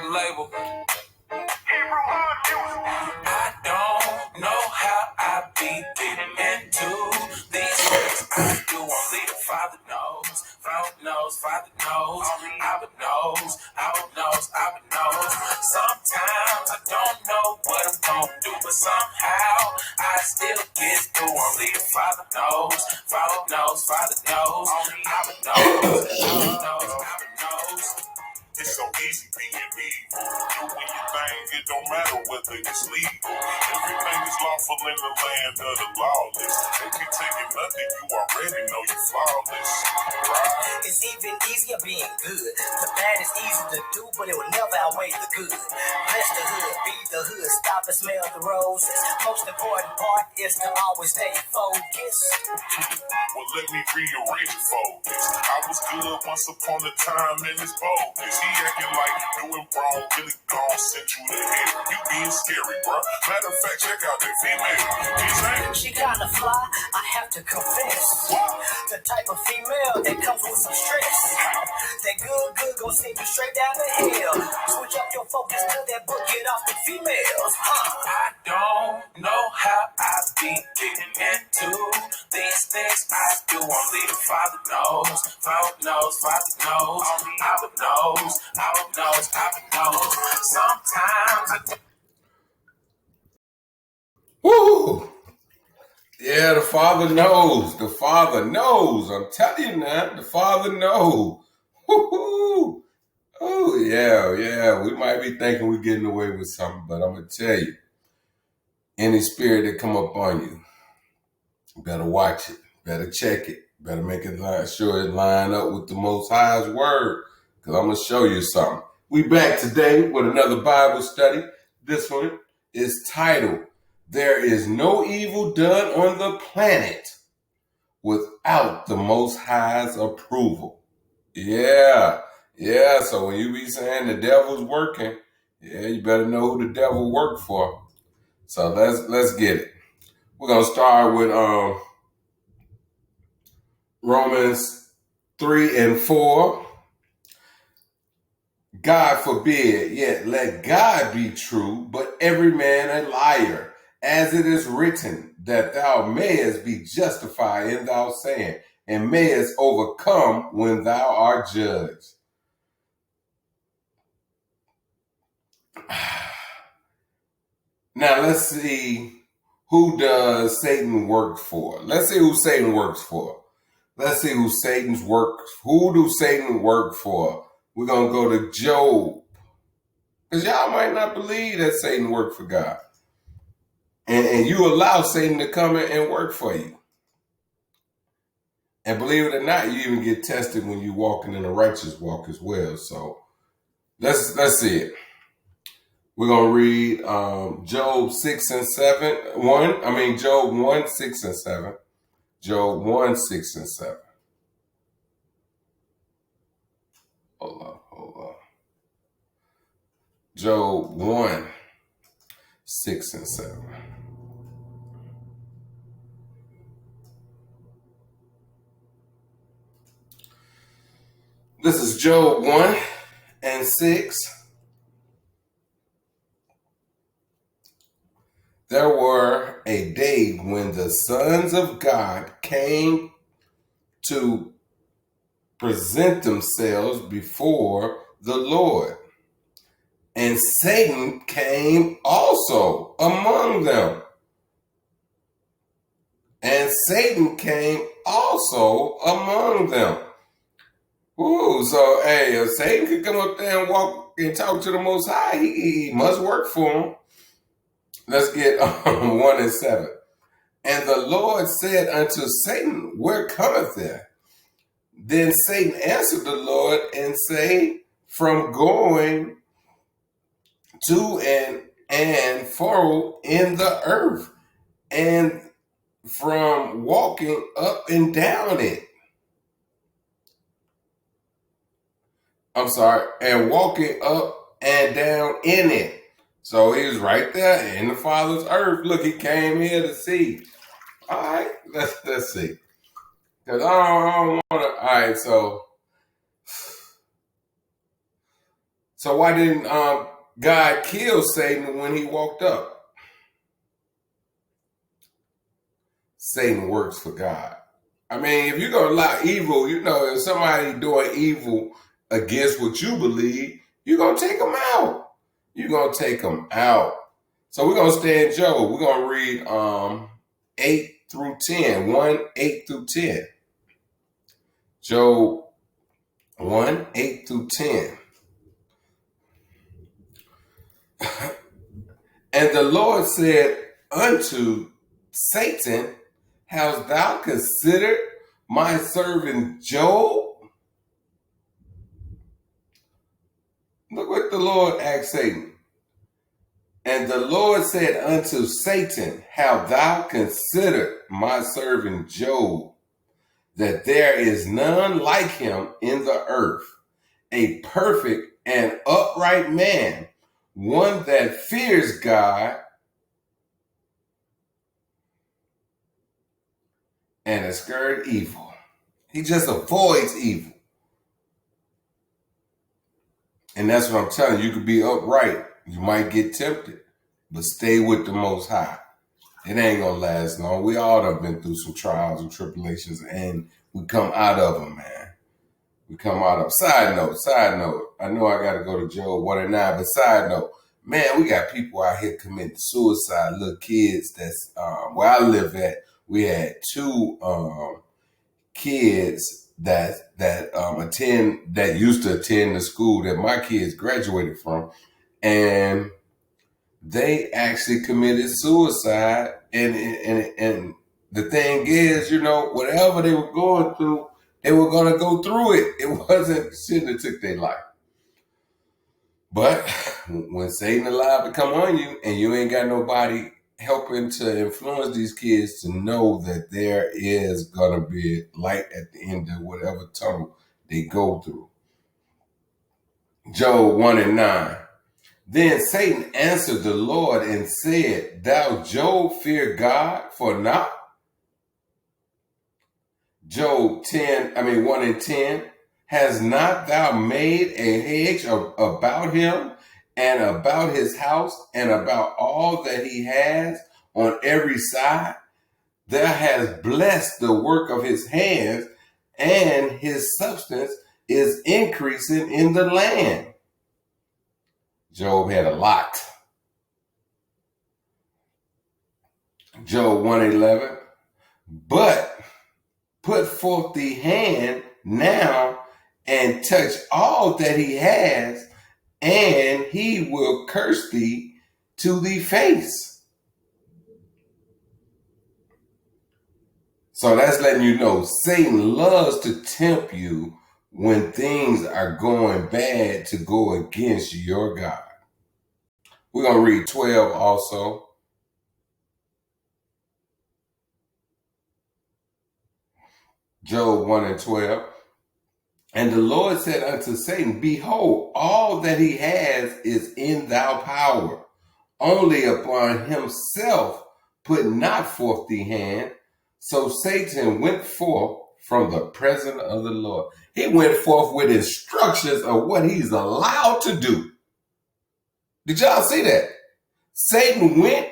record label. I don't know how I be getting into these things I do. Only the Father knows. Father knows, Father knows. Abba knows, Abba knows, Abba knows. Sometimes I don't know what I'm gonna do, but somehow I still get through. Only the Father knows, Father knows, Father knows. Abba knows, Abba knows, Abba knows. It's so easy being evil. Doing your thing, it don't matter whether it's legal. Everything is lawful in the land of the lawless. They can take it nothing, you already know you're flawless. Right? It's even easier being good. The bad is easy to do, but it will never outweigh the good. Bless the hood, be the hood, stop and smell the roses. Most important part is to always stay focused. Well, let me rearrange it for this. I was good once upon a time and it's bogus. He acting like doing wrong, really gon' send you to hell. You being scary, bro. Matter of fact, check out that female. She kinda fly, I have to confess. The type of female that comes with some stress. That good gon' send you straight down the hill. Switch up your focus to that book, get off the females. I don't know how I be getting into these things I do. Only the Father knows, Father knows, Father knows. Abba knows, Abba knows, Abba knows. Sometimes I Woo! Yeah, the Father knows. The Father knows. I'm telling you now, the Father knows. Woo-hoo! Oh, yeah. We might be thinking we're getting away with something, but I'm going to tell you, any spirit that come up on you, you better watch it, better check it, better make it sure it line up with the Most High's word, because I'm going to show you something. We back today with another Bible study. This one is titled, There is no evil done on the planet without the Most High's approval. Yeah. So when you be saying the devil's working, you better know who the devil worked for. So let's get it. We're gonna start with Romans 3 and 4. God forbid, yet let God be true, but every man a liar, as it is written, that thou mayest be justified in thy saying, and mayest overcome when thou art judged. Now let's see who does Satan work for. Let's see who Satan works for. Let's see who Satan's works. Who do Satan work for? We're gonna go to Job, because y'all might not believe that Satan worked for God, and you allow Satan to come in and work for you. And believe it or not, you even get tested when you're walking in a righteous walk as well. So let's see it. We're going to read Job 6 and 7. Job 1, 6 and 7. Job 1, 6 and 7. Hold on. Job 1, 6 and 7. This is Job 1 and 6. There were a day when the sons of God came to present themselves before the Lord, and Satan came also among them. Ooh, so if Satan could come up there and walk and talk to the Most High, he must work for him. Let's get 1 and 7. And the Lord said unto Satan, Where cometh there? Then Satan answered the Lord and said, From going to and fro in the earth, and from walking up and down it. And walking up and down in it. So he was right there in the Father's earth. Look, he came here to see. All right, let's see. Because I don't want to. All right, so So why didn't God kill Satan when he walked up? Satan works for God. I mean, if you're going to allow evil, if somebody doing evil against what you believe, you're going to take them out. You're going to take them out. So we're going to stay in Job. We're going to read 8 through 10. 1, 8 through 10. Job 1, 8 through 10. And the Lord said unto Satan, hast thou considered my servant Job? Look what the Lord asked Satan. And the Lord said unto Satan, have thou considered my servant Job, that there is none like him in the earth, a perfect and upright man, one that fears God and eschews evil. He just avoids evil. And that's what I'm telling you. You could be upright. You might get tempted, but stay with the Most High. It ain't gonna last long. We all have been through some trials and tribulations, and we come out of them, man. We come out of. Side note. I know I got to go to Job 1 and 9, but side note, man, we got people out here committing suicide. Little kids. That's where I live at. We had two kids that used to attend the school that my kids graduated from, and they actually committed suicide. And the thing is, whatever they were going through, they were going to go through it. It wasn't shit that took their life. But when Satan allowed to come on you and you ain't got nobody helping to influence these kids to know that there is going to be light at the end of whatever tunnel they go through. Job 1 and 9. Then Satan answered the Lord and said, thou Job fear God for naught? Job 1 and 10. Has not thou made a hedge about him and about his house and about all that he has on every side? Thou hast blessed the work of his hands, and his substance is increasing in the land. Job had a lot. Job 1:11. But put forth the hand now and touch all that he has, and he will curse thee to the face. So that's letting you know Satan loves to tempt you when things are going bad to go against your God. We're going to read 12 also. Job 1 and 12. And the Lord said unto Satan, behold, all that he has is in thy power. Only upon himself put not forth the hand. So Satan went forth from the presence of the Lord. He went forth with instructions of what he's allowed to do. Did y'all see that? Satan went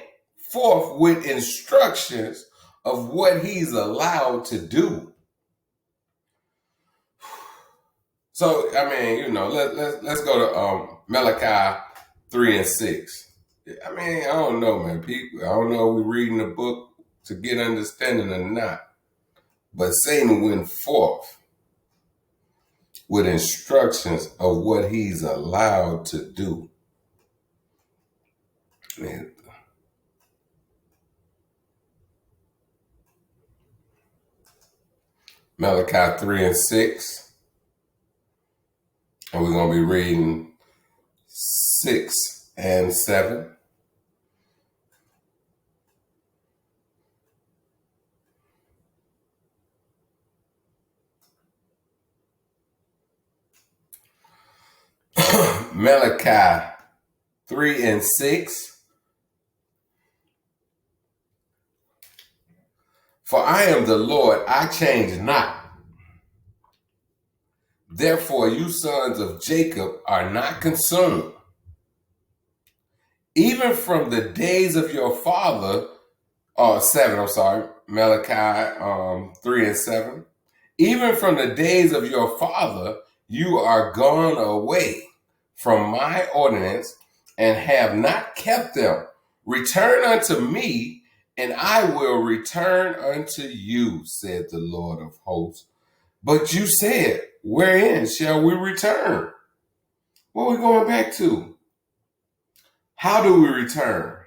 forth with instructions of what he's allowed to do. So, let's go to Malachi 3 and 6. I don't know, man. People, I don't know if we're reading the book to get understanding or not. But Satan went forth with instructions of what he's allowed to do. Man. Malachi 3 and 6. And we're going to be reading 6 and 7. Malachi 3 and 6. For I am the Lord, I change not. Therefore, you sons of Jacob are not consumed. Even from the days of your father, 7, I'm sorry, Malachi 3 and 7. Even from the days of your father, you are gone away from my ordinance and have not kept them. Return unto me, and I will return unto you, said the Lord of hosts. But you said, wherein shall we return? What are we going back to? How do we return?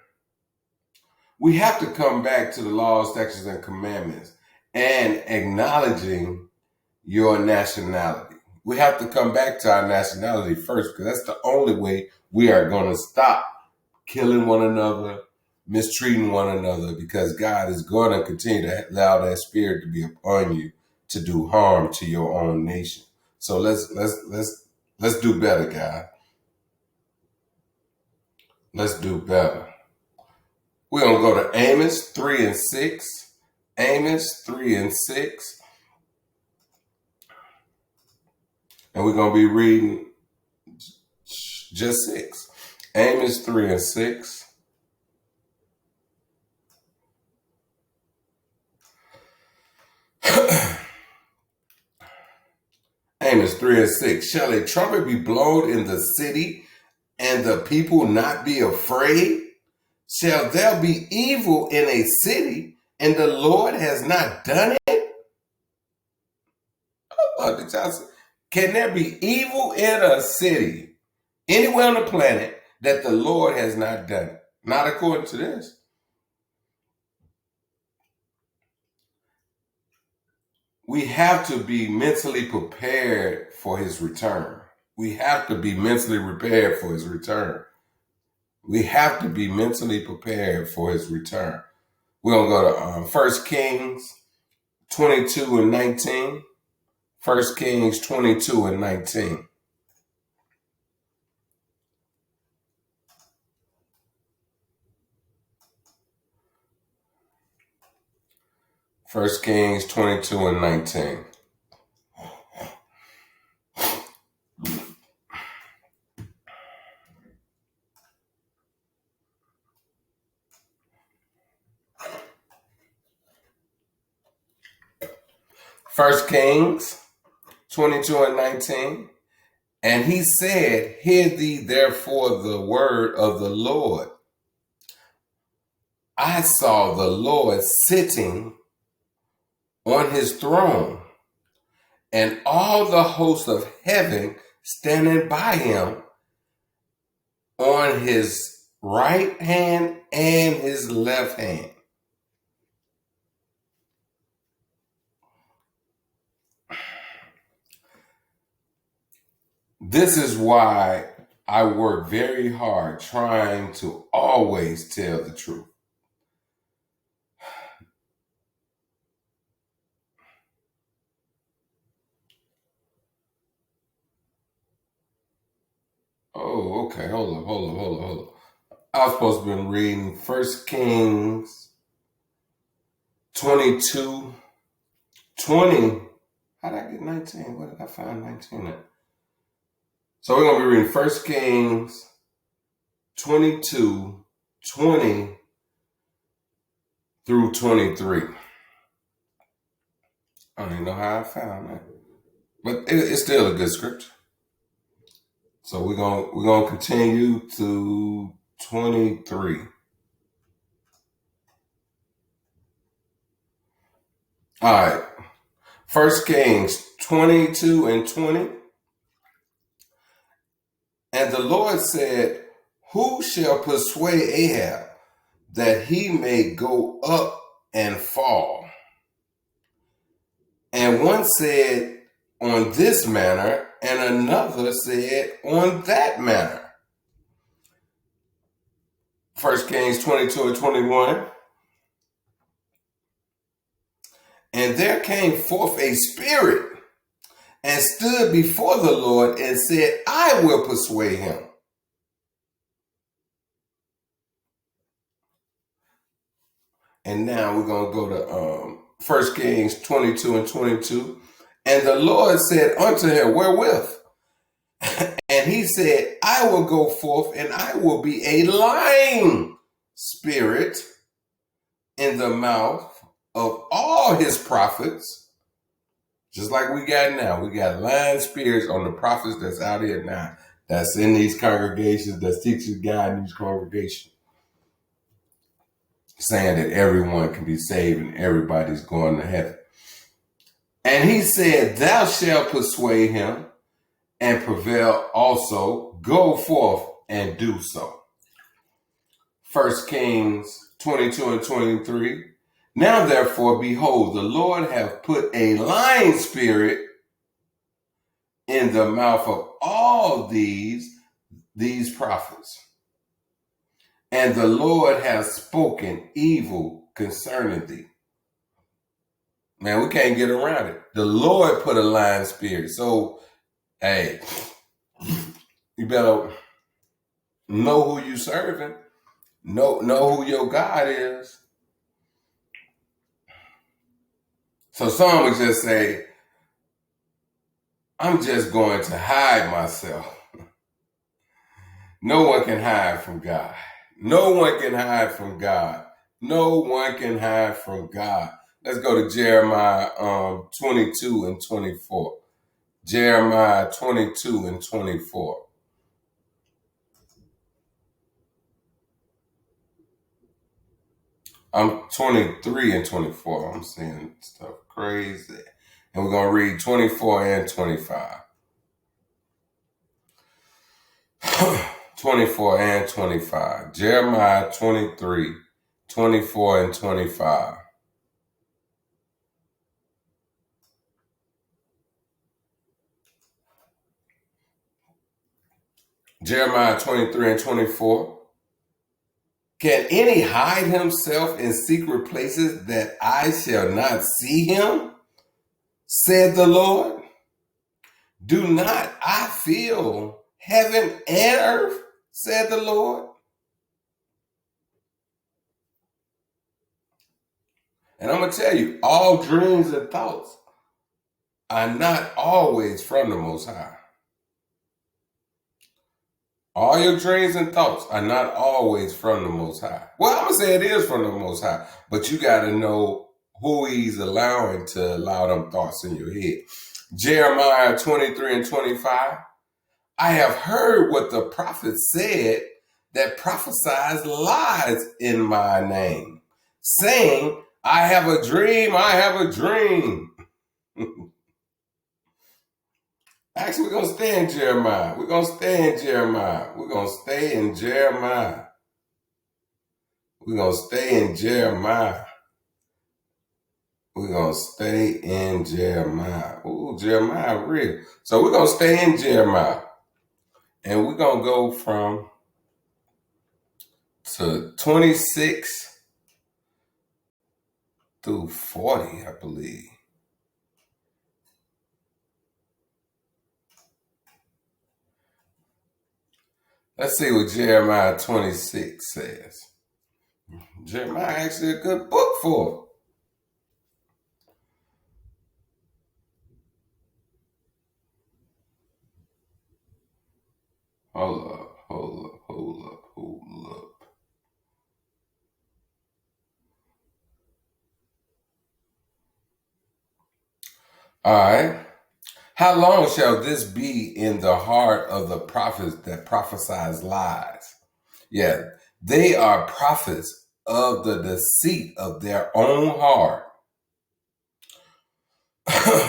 We have to come back to the laws, statutes, and commandments and acknowledging your nationality. We have to come back to our nationality first, because that's the only way we are going to stop killing one another, mistreating one another, because God is going to continue to allow that spirit to be upon you to do harm to your own nation. So let's do better, God. Let's do better. We're going to go to Amos 3 and 6. Amos 3 and 6. And we're going to be reading just 6. Amos 3 and 6. Amos 3 and 6. Shall a trumpet be blown in the city, and the people not be afraid? Shall there be evil in a city, and the Lord has not done it? Can there be evil in a city, anywhere on the planet, that the Lord has not done it? Not according to this. We have to be mentally prepared for his return. We have to be mentally prepared for his return. We have to be mentally prepared for his return. We're going to go to 1 Kings 22 and 19. 1 Kings 22 and 19. First Kings 22 and 19. First Kings 22 and 19. And he said, hear thee therefore the word of the Lord. I saw the Lord sitting on his throne, and all the hosts of heaven standing by him on his right hand and his left hand. This is why I work very hard trying to always tell the truth. Oh, okay. Hold up. I was supposed to have been reading 1 Kings 22, 20. How did I get 19? Where did I find 19 at? So we're going to be reading 1 Kings 22, 20 through 23. I don't even know how I found that, but it's still a good scripture. So we're gonna continue to 23. All right. 1 Kings 22 and 20. And the Lord said, who shall persuade Ahab that he may go up and fall? And one said on this manner, and another said on that manner. 1 Kings 22 and 21. And there came forth a spirit and stood before the Lord and said, I will persuade him. And now we're going to go to 1 Kings 22 and 22. And the Lord said unto him, wherewith? And he said, I will go forth, and I will be a lying spirit in the mouth of all his prophets. Just like we got now. We got lying spirits on the prophets that's out here now, that's in these congregations, that's teaching God in these congregations, saying that everyone can be saved and everybody's going to heaven. And he said, thou shalt persuade him and prevail also. Go forth and do so. 1 Kings 22 and 23. Now therefore, behold, the Lord hath put a lying spirit in the mouth of all these prophets. And the Lord hath spoken evil concerning thee. Man, we can't get around it. The Lord put a lying spirit. So, hey, you better know who you serving. Know who your God is. So some would just say, I'm just going to hide myself. No one can hide from God. No one can hide from God. No one can hide from God. Let's go to Jeremiah 22 and 24. Jeremiah 22 and 24. I'm 23 and 24. I'm seeing stuff crazy. And we're going to read 24 and 25. 24 and 25. Jeremiah 23, 24 and 25. Jeremiah 23 and 24. Can any hide himself in secret places that I shall not see him? Said the Lord. Do not I fill heaven and earth? Said the Lord. And I'm going to tell you, all dreams and thoughts are not always from the Most High. All your dreams and thoughts are not always from the Most High. Well, I'm going to say it is from the Most High, but you got to know who he's allowing to allow them thoughts in your head. Jeremiah 23 and 25. I have heard what the prophet said that prophesies lies in my name, saying, I have a dream, I have a dream. Actually, we're going to stay in Jeremiah. We're going to stay in Jeremiah. We're going to stay in Jeremiah. We're going to stay in Jeremiah. We're going to stay in Jeremiah. Ooh, Jeremiah real. So we're going to stay in Jeremiah. And we're going to go from to 26 through 40, I believe. Let's see what Jeremiah 26 says. Jeremiah actually a good book for it. Hold up. All right. How long shall this be in the heart of the prophets that prophesies lies? Yeah, they are prophets of the deceit of their own heart,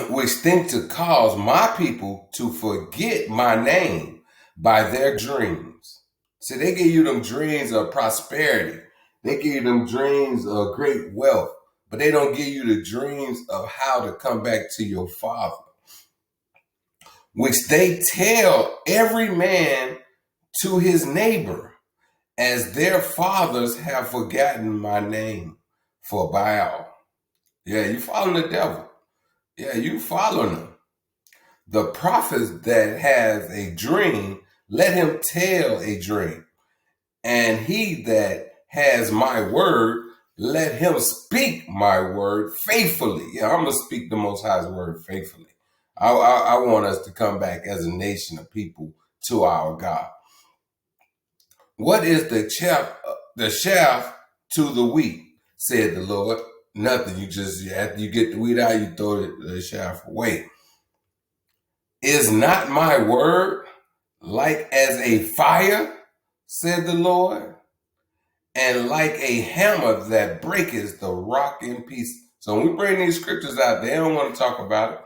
which think to cause my people to forget my name by their dreams. See, they give you them dreams of prosperity. They give you them dreams of great wealth, but they don't give you the dreams of how to come back to your Father, which they tell every man to his neighbor, as their fathers have forgotten my name for Baal. Yeah, you following the devil. Yeah, you following him. The prophet that has a dream, let him tell a dream. And he that has my word, let him speak my word faithfully. Yeah, I'm going to speak the Most High's word faithfully. I want us to come back as a nation of people to our God. What is the shaft to the wheat, said the Lord? Nothing. After you get the wheat out, you throw the shaft away. Is not my word like as a fire, said the Lord, and like a hammer that breaketh the rock in pieces? So when we bring these scriptures out, they don't want to talk about it.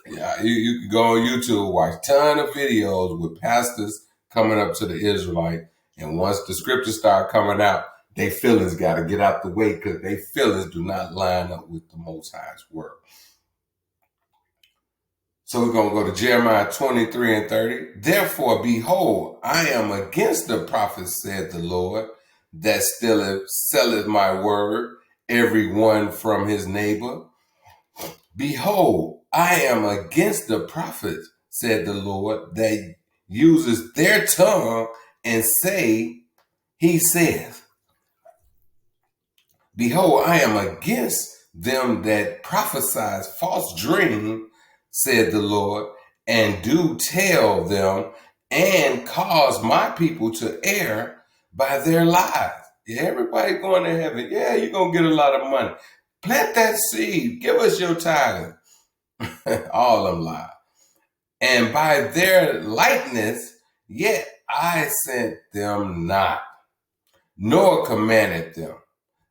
Yeah, you can go on YouTube, watch a ton of videos with pastors coming up to the Israelite, and once the scriptures start coming out, their feelings got to get out the way because their feelings do not line up with the Most High's word. So we're going to go to Jeremiah 23 and 30. Therefore, behold, I am against the prophets, said the Lord, that selleth my word, every one from his neighbor. Behold, I am against the prophets, said the Lord, that uses their tongue and say, he says. Behold, I am against them that prophesy false dreams, said the Lord, and do tell them and cause my people to err by their lies. Yeah, everybody going to heaven. Yeah, you're going to get a lot of money. Plant that seed. Give us your tithe. All them lie. And by their likeness, yet I sent them not, nor commanded them.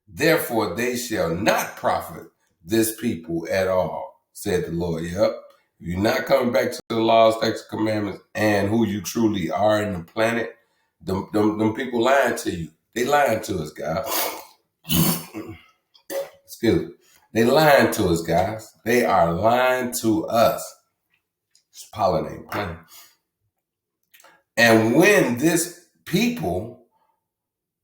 Therefore they shall not profit this people at all, said the Lord. Yep. You're not coming back to the laws, statutes, commandments, and who you truly are in the planet. Them people lying to you. They lying to us, guys. Excuse me. They lying to us, guys. They are lying to us. It's pollinating planet. And when this people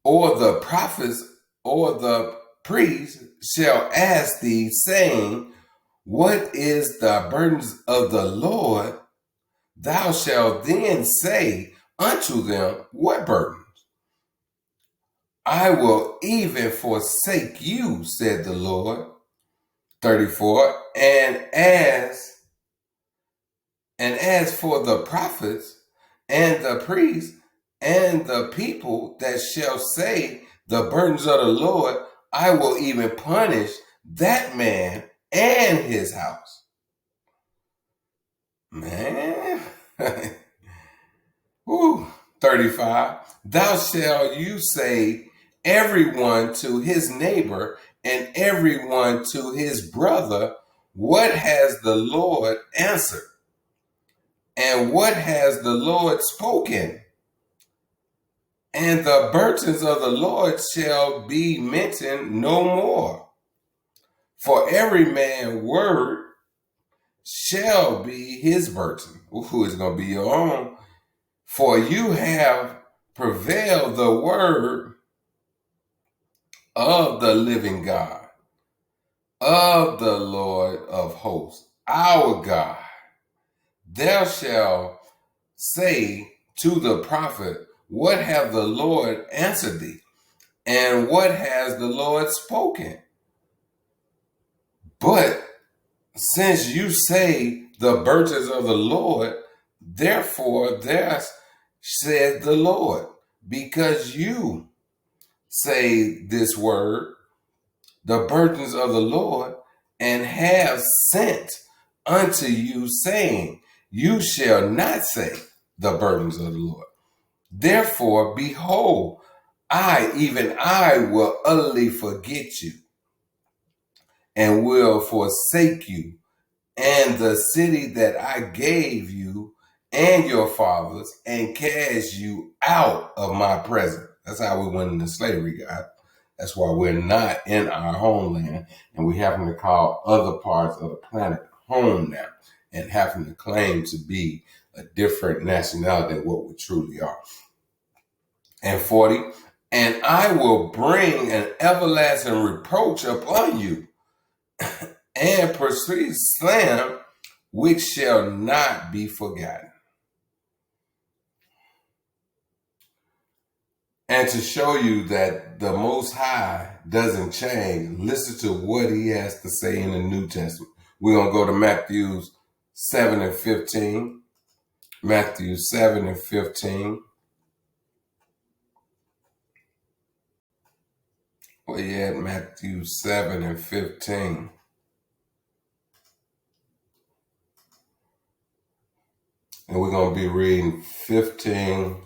or the prophets or the priests shall ask thee, saying, what is the burdens of the Lord? Thou shalt then say unto them, what burdens? I will even forsake you, said the Lord. 34. And as for the prophets and the priests and the people that shall say the burdens of the Lord, I will even punish that man and his house. Man. Woo. 35. Thou shalt you say everyone to his neighbor and everyone to his brother, what has the Lord answered? And what has the Lord spoken? And the burdens of the Lord shall be mentioned no more. For every man's word shall be his burden. Ooh, it's going to be your own. For you have prevailed the word of the living God, of the Lord of hosts, our God. Thou shalt say to the prophet, what have the Lord answered thee? And what has the Lord spoken? But since you say the burdens of the Lord, therefore there said the Lord, because you say this word, the burdens of the Lord, and have sent unto you, saying, you shall not say the burdens of the Lord. Therefore, behold, even I will utterly forget you and will forsake you and the city that I gave you and your fathers and cast you out of my presence. That's how we went into slavery, God. That's why we're not in our homeland and we having to call other parts of the planet home now and having to claim to be a different nationality than what we truly are. And 40, and I will bring an everlasting reproach upon you and pursue slam which shall not be forgotten. And to show you that the Most High doesn't change, listen to what he has to say in the New Testament. We're going to go to Matthew 7 and 15. Matthew 7 and 15. Where you at? Matthew 7 and 15. And we're going to be reading 15.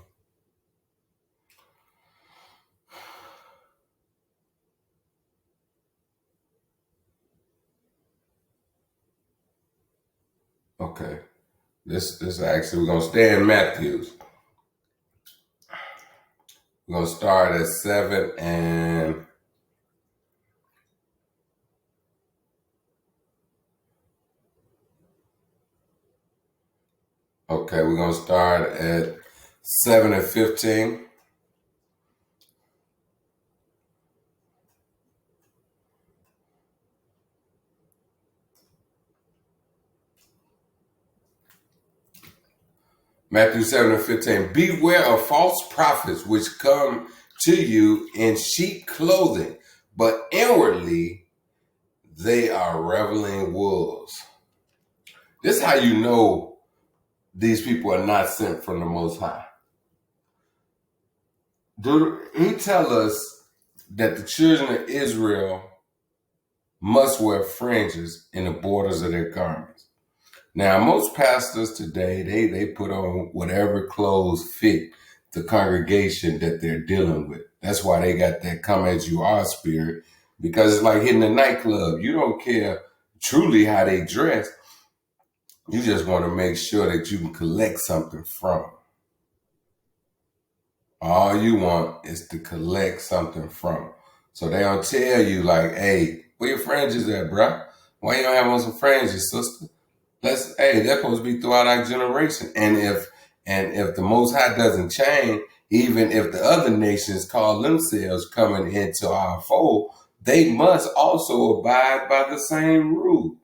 Okay. This actually, we're going to stay in Matthew's. We're going to start at 7 and... Okay, we're going to start at 7 and 15. Matthew 7 and 15. Beware of false prophets which come to you in sheep clothing, but inwardly they are ravening wolves. This is how you know these people are not sent from the Most High. He tell us that the children of Israel must wear fringes in the borders of their garments. Now, most pastors today, they put on whatever clothes fit the congregation that they're dealing with. That's why they got that come as you are spirit, because it's like hitting a nightclub. You don't care truly how they dress. You just want to make sure that you can collect something from them. All you want is to collect something from them. So they don't tell you like, hey, where your fringes at, bruh? Why you don't have on some fringes, sister? That's supposed to be throughout our generation. And if the Most High doesn't change, even if the other nations call themselves coming into our fold, they must also abide by the same rule.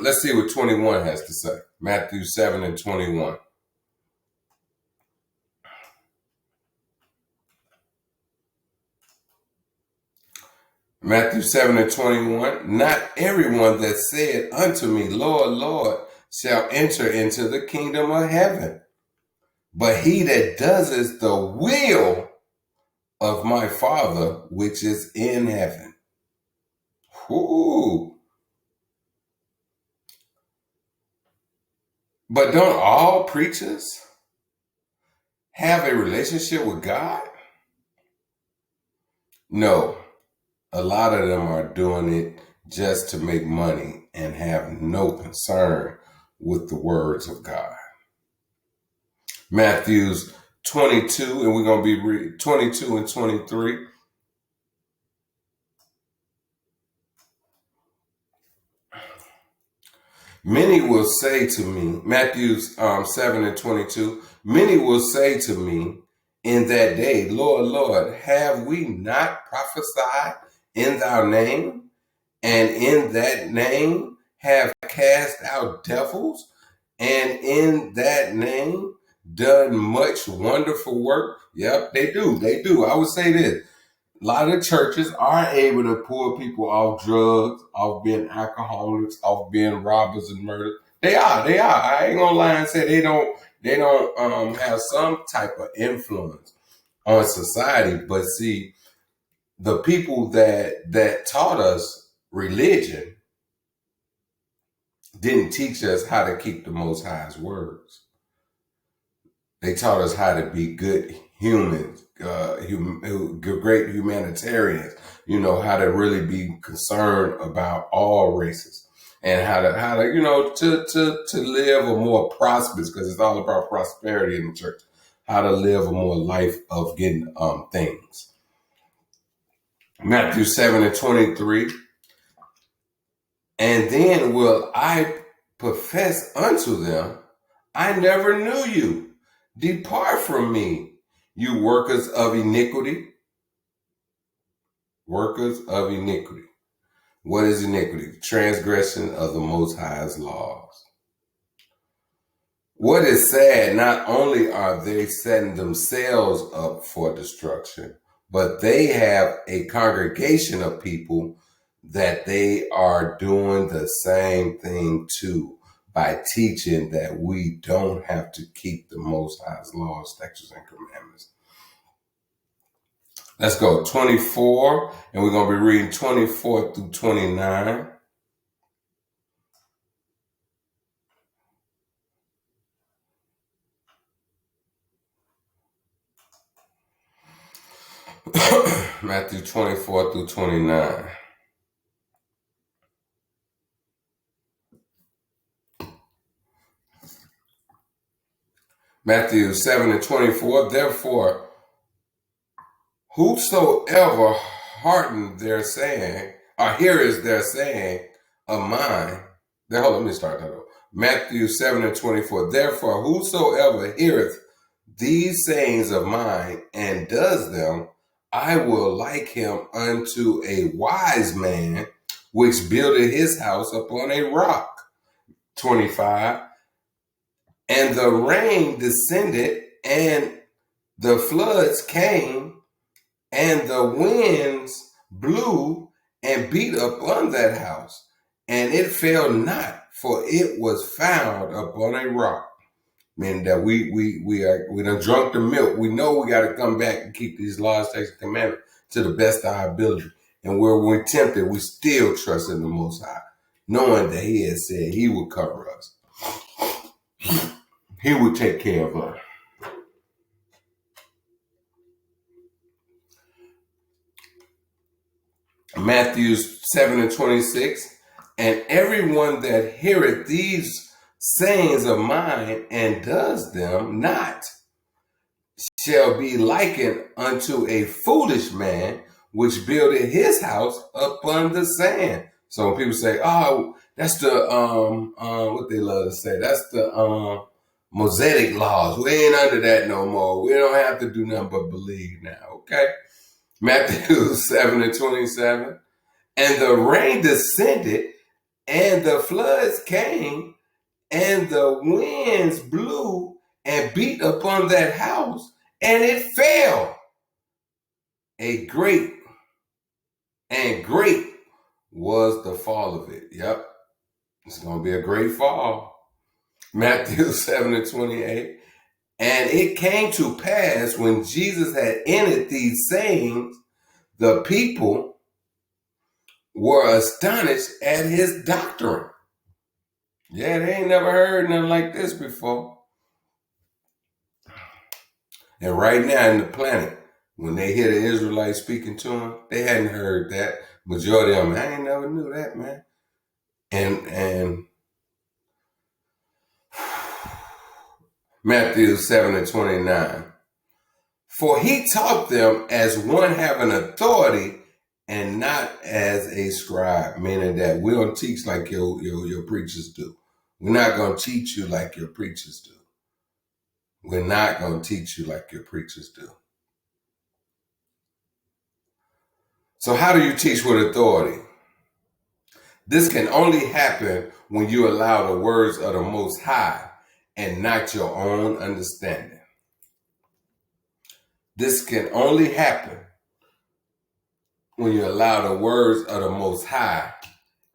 Let's see what 21 has to say. Matthew 7 and 21. Matthew 7 and 21. Not everyone that said unto me, Lord, Lord, shall enter into the kingdom of heaven, but he that does the will of my Father which is in heaven. Ooh. But don't all preachers have a relationship with God? No. A lot of them are doing it just to make money and have no concern with the words of God. Matthew's 22, and we're going to be reading 22 and 23. Many will say to me, Matthew's 7 and 22, many will say to me in that day, Lord, Lord, have we not prophesied in thy name, and in that name have cast out devils, and in that name done much wonderful work? Yep, they do. I would say this. A lot of churches are able to pull people off drugs, off being alcoholics, off being robbers and murderers. They are. I ain't gonna lie and say they don't have some type of influence on society. But see, the people that taught us religion didn't teach us how to keep the Most High's words. They taught us how to be good humans, great humanitarians, how to really be concerned about all races, and how to to live a more prosperous, because it's all about prosperity in the church, how to live a more life of getting things. Matthew 7 and 23. And then will I profess unto them, I never knew you. Depart from me, you workers of iniquity. Workers of iniquity. What is iniquity? Transgression of the Most High's laws. What is sad, not only are they setting themselves up for destruction, but they have a congregation of people that they are doing the same thing to. by teaching that we don't have to keep the Most High's laws, statutes, and commandments. Let's go 24, and we're going to be reading 24 through 29. Matthew 24 through 29. Matthew 7 and 24. Therefore, whosoever hearkened their saying, or heareth their saying of mine. Hold on, let me start that over. Matthew 7 and 24. Therefore, whosoever heareth these sayings of mine and does them, I will like him unto a wise man, which builded his house upon a rock. 25. And the rain descended, and the floods came, and the winds blew and beat upon that house, and it fell not, for it was found upon a rock. Meaning that we done drunk the milk. We know we got to come back and keep these laws, statutes, and commandments to the best of our ability. And where we're tempted, we still trust in the Most High, knowing that He has said He would cover us. He would take care of us. Matthew 7 and 26. And everyone that heareth these sayings of mine and does them not shall be likened unto a foolish man which builded his house upon the sand. So when people say, "Oh, that's the what they love to say, that's the Mosaic laws. We ain't under that no more. We don't have to do nothing but believe now." Okay. Matthew 7 and 27. And the rain descended, and the floods came, and the winds blew and beat upon that house, and it fell. Great was the fall of it. Yep. It's going to be a great fall. Matthew 7 and 28. And it came to pass when Jesus had ended these sayings, the people were astonished at his doctrine. Yeah, they ain't never heard nothing like this before. And right now in the planet, when they hear the Israelites speaking to them, they hadn't heard that. Majority of them, I ain't never knew that, man. And Matthew 7 and 29. For he taught them as one having authority and not as a scribe, meaning that we don't teach like your preachers do. We're not going to teach you like your preachers do. We're not going to teach you like your preachers do. So how do you teach with authority? This can only happen when you allow the words of the Most High and not your own understanding. This can only happen when you allow the words of the Most High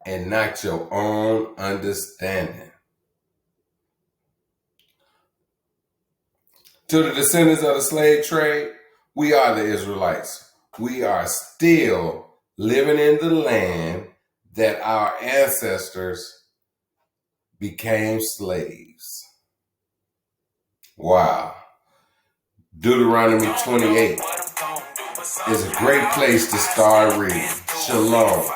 and not your own understanding. To the descendants of the slave trade, we are the Israelites. We are still living in the land that our ancestors became slaves. Wow. Deuteronomy 28 is a great place to start reading. Shalom.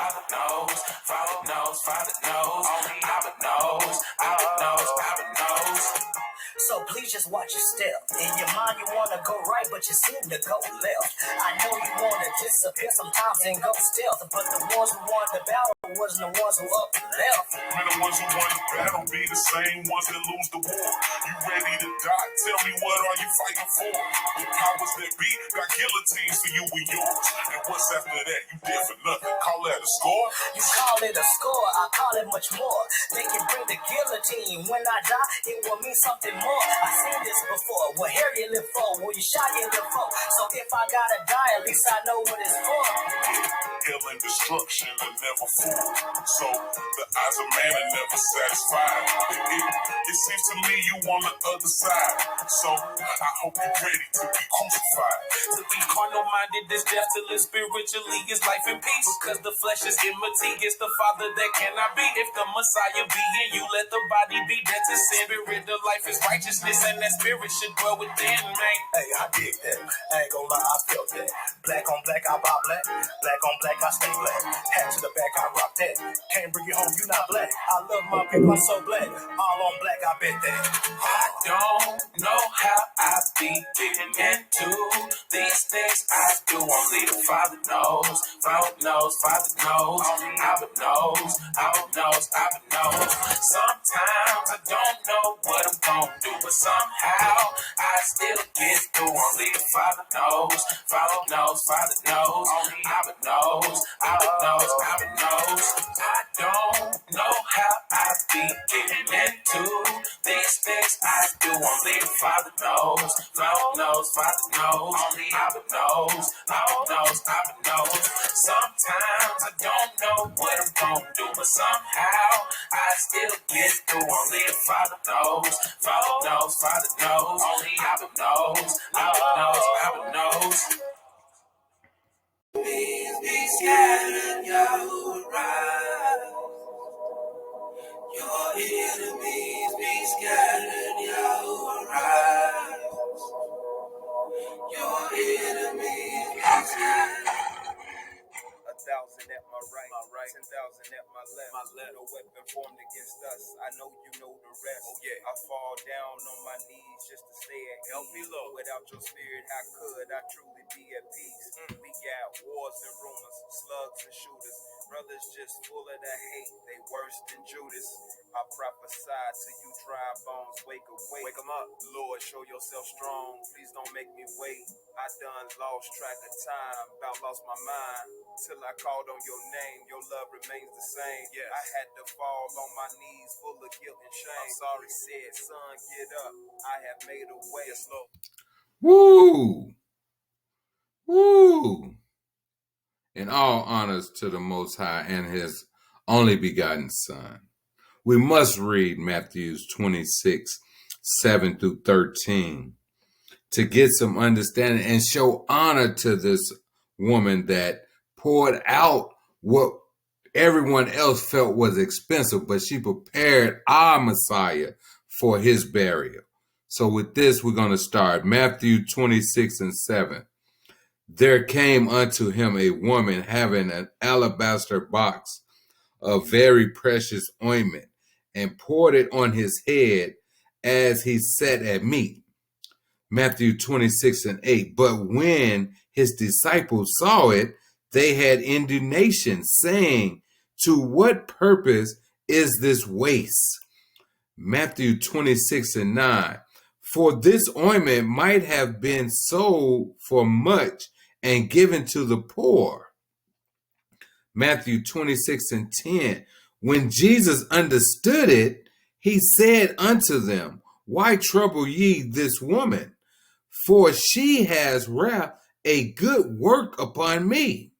So please just watch your step. In your mind you want to go right, but you seem to go left. I know you want to disappear sometimes and go stealth, but the ones who won the battle wasn't the ones who up and left. Man, the ones who won the battle be the same ones that lose the war. You ready to die? Tell me, what are you fighting for? The powers that be got guillotines for you and yours. And what's after that? You dead for nothing. Call that a score? You call it a score, I call it much more. They can bring the guillotine. When I die, it will mean something more. I seen this before. What hair you live for? Will you shot you live for? So if I gotta die, at least I know what it's for. hell and destruction are never full. So the eyes of man are never satisfied. It seems to me you on the other side. So I hope you're ready to be crucified. To be carnal minded is death, to live spiritually is life and peace. Because the flesh is enmity against the Father that cannot be. If the Messiah be in you, let the body be dead to sin. Spirit of life is righteousness, and that spirit should dwell within, man. Hey, I dig that. I ain't gonna lie, I felt that. Black on black, I buy black. Black on black, I stay black. Hat to the back, I rock that. Can't bring you home, you not black. I love my people, I'm so black. All on black, I bet that. I don't know how I be getting into these things I do. Only the Father knows. Father knows, Father knows. Abba knows, Abba knows, Abba knows. Sometimes I don't know what I'm gonna do, but somehow I still get through. Only the Father knows, Father knows, Father knows. Abba knows, Abba knows, Abba knows. I don't know how I be getting into these things I do. Only the Father knows, Father knows, Father knows. Abba knows, Abba knows, Abba knows. Sometimes I don't know what I'm gonna do, but somehow I still get through. Only the Father knows, Father knows, Father knows. Abba knows, Abba knows, Abba knows. Be scattered, Yahweh rise. Your enemies be scattered, Yahweh rise. Your enemies be scattered. 1,000 at my right, 10,000 at my left. No weapon formed against us. I know you know the rest. Oh yeah, I fall down on my knees just to stay at help me, Lord. Without your spirit, how could I truly be at peace? We got wars and rumors, slugs and shooters. Brothers just full of the hate, they worse than Judas. I prophesy to you dry bones, wake awake. Wake them up, Lord, show yourself strong. Please don't make me wait. I done lost track of time, about lost my mind. Till I called on your name, your love remains the same. Yes. I had to fall on my knees, full of guilt and shame. I'm sorry, said, son, get up. I have made a way. Yes, Lord. Woo! Woo! In all honors to the Most High and His only begotten Son. We must read Matthew 26, 7 through 13 to get some understanding and show honor to this woman that poured out what everyone else felt was expensive, but she prepared our Messiah for his burial. So with this, we're going to start. Matthew 26 and 7. There came unto him a woman having an alabaster box of very precious ointment, and poured it on his head as he sat at meat. Matthew 26 and 8. But when his disciples saw it, they had indignation, saying, to what purpose is this waste? Matthew 26 and 9. For this ointment might have been sold for much and given to the poor. Matthew 26 and 10. When Jesus understood it, he said unto them, why trouble ye this woman? For she has wrought a good work upon me.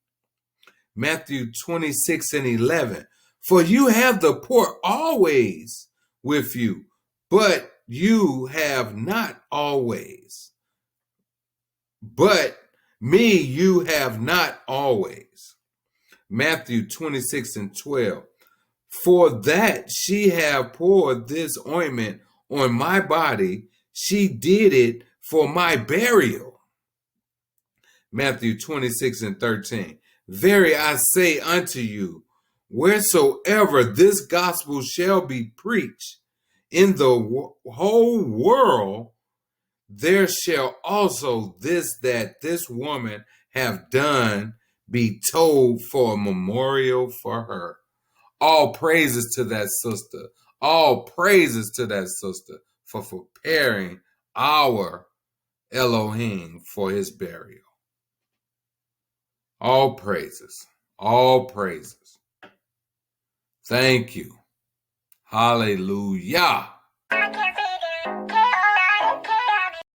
Matthew 26 and 11. For you have the poor always with you, but you have not always. But me you have not always. Matthew 26 and 12. For that she have poured this ointment on my body, she did it for my burial. Matthew 26 and 13. Verily I say unto you, wheresoever this gospel shall be preached in the whole world, there shall also this woman have done be told for a memorial for her. All praises to that sister. All praises to that sister for preparing our Elohim for his burial. All praises. All praises. Thank you. Hallelujah.